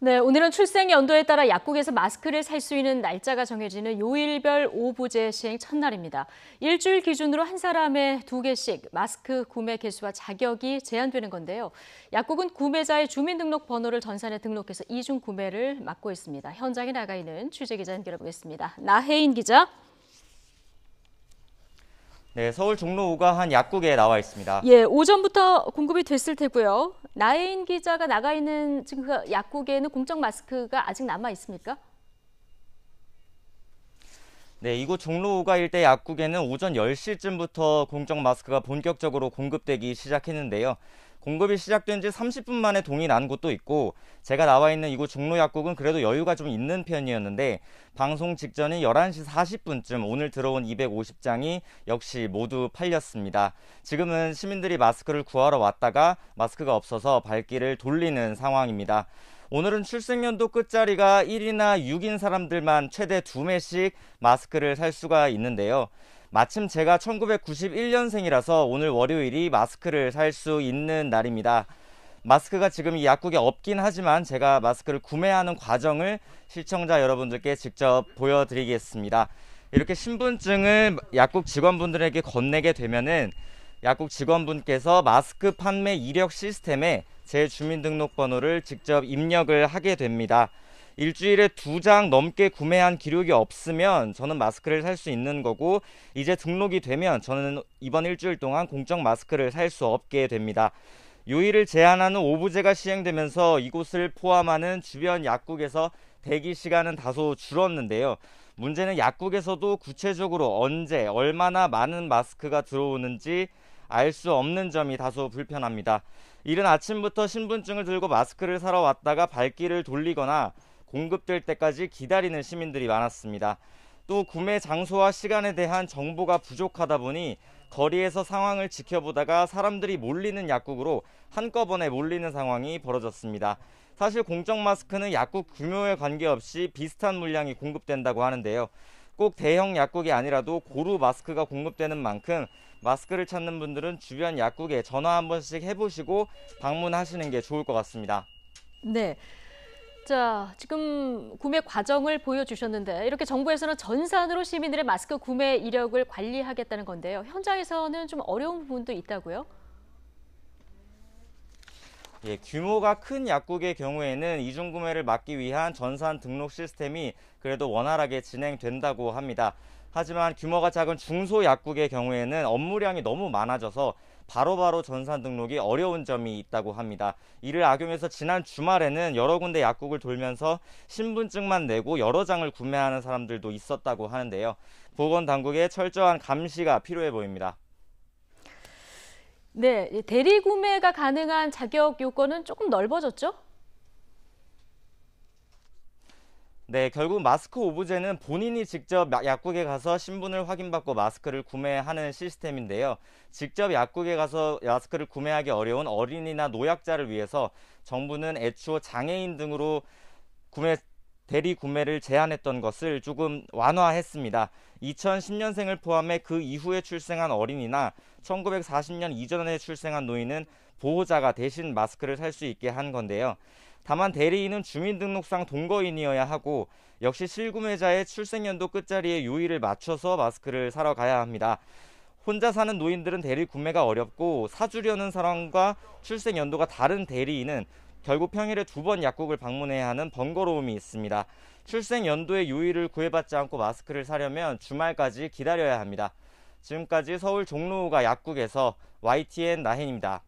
네, 오늘은 출생 연도에 따라 약국에서 마스크를 살 수 있는 날짜가 정해지는 요일별 오부제 시행 첫날입니다. 일주일 기준으로 한 사람에 2개씩 마스크 구매 개수와 자격이 제한되는 건데요. 약국은 구매자의 주민등록번호를 전산에 등록해서 이중 구매를 막고 있습니다. 현장에 나가 있는 취재기자 연결해보겠습니다. 나혜인 기자. 네, 서울 종로 5가 한 약국에 나와 있습니다. 예, 오전부터 공급이 됐을 테고요. 나혜인 기자가 나가 있는 지금 그 약국에는 공적 마스크가 아직 남아 있습니까? 네, 이곳 종로 5가 일대 약국에는 오전 10시쯤부터 공적 마스크가 본격적으로 공급되기 시작했는데요. 공급이 시작된 지 30분 만에 동이 난 곳도 있고, 제가 나와 있는 이곳 종로 약국은 그래도 여유가 좀 있는 편이었는데, 방송 직전인 11시 40분쯤 오늘 들어온 250장이 역시 모두 팔렸습니다. 지금은 시민들이 마스크를 구하러 왔다가 마스크가 없어서 발길을 돌리는 상황입니다. 오늘은 출생연도 끝자리가 1이나 6인 사람들만 최대 2매씩 마스크를 살 수가 있는데요. 마침 제가 1991년생이라서 오늘 월요일이 마스크를 살 수 있는 날입니다. 마스크가 지금 이 약국에 없긴 하지만 제가 마스크를 구매하는 과정을 시청자 여러분들께 직접 보여드리겠습니다. 이렇게 신분증을 약국 직원분들에게 건네게 되면은 약국 직원분께서 마스크 판매 이력 시스템에 제 주민등록번호를 직접 입력을 하게 됩니다. 일주일에 2장 넘게 구매한 기록이 없으면 저는 마스크를 살 수 있는 거고, 이제 등록이 되면 저는 이번 일주일 동안 공적 마스크를 살 수 없게 됩니다. 요일을 제한하는 오부제가 시행되면서 이곳을 포함하는 주변 약국에서 대기 시간은 다소 줄었는데요. 문제는 약국에서도 구체적으로 언제 얼마나 많은 마스크가 들어오는지 알 수 없는 점이 다소 불편합니다. 이른 아침부터 신분증을 들고 마스크를 사러 왔다가 발길을 돌리거나 공급될 때까지 기다리는 시민들이 많았습니다. 또 구매 장소와 시간에 대한 정보가 부족하다 보니 거리에서 상황을 지켜보다가 사람들이 몰리는 약국으로 한꺼번에 몰리는 상황이 벌어졌습니다. 사실 공적 마스크는 약국 규모에 관계없이 비슷한 물량이 공급된다고 하는데요. 꼭 대형 약국이 아니라도 고루 마스크가 공급되는 만큼 마스크를 찾는 분들은 주변 약국에 전화 한 번씩 해보시고 방문하시는 게 좋을 것 같습니다. 네. 자, 지금 구매 과정을 보여주셨는데 이렇게 정부에서는 전산으로 시민들의 마스크 구매 이력을 관리하겠다는 건데요. 현장에서는 좀 어려운 부분도 있다고요? 예, 규모가 큰 약국의 경우에는 이중 구매를 막기 위한 전산 등록 시스템이 그래도 원활하게 진행된다고 합니다. 하지만 규모가 작은 중소 약국의 경우에는 업무량이 너무 많아져서 바로바로 전산 등록이 어려운 점이 있다고 합니다. 이를 악용해서 지난 주말에는 여러 군데 약국을 돌면서 신분증만 내고 여러 장을 구매하는 사람들도 있었다고 하는데요. 보건당국의 철저한 감시가 필요해 보입니다. 네, 대리 구매가 가능한 자격 요건은 조금 넓어졌죠? 네, 결국 마스크 오브제는 본인이 직접 약국에 가서 신분을 확인받고 마스크를 구매하는 시스템인데요. 직접 약국에 가서 마스크를 구매하기 어려운 어린이나 노약자를 위해서 정부는 애초 장애인 등으로 대리 구매를 제한했던 것을 조금 완화했습니다. 2010년생을 포함해 그 이후에 출생한 어린이나 1940년 이전에 출생한 노인은 보호자가 대신 마스크를 살 수 있게 한 건데요. 다만 대리인은 주민등록상 동거인이어야 하고 역시 실구매자의 출생연도 끝자리에 요일을 맞춰서 마스크를 사러 가야 합니다. 혼자 사는 노인들은 대리 구매가 어렵고 사주려는 사람과 출생연도가 다른 대리인은 결국 평일에 2번 약국을 방문해야 하는 번거로움이 있습니다. 출생연도의 요일을 구애받지 않고 마스크를 사려면 주말까지 기다려야 합니다. 지금까지 서울 종로가 약국에서 YTN 나hen입니다.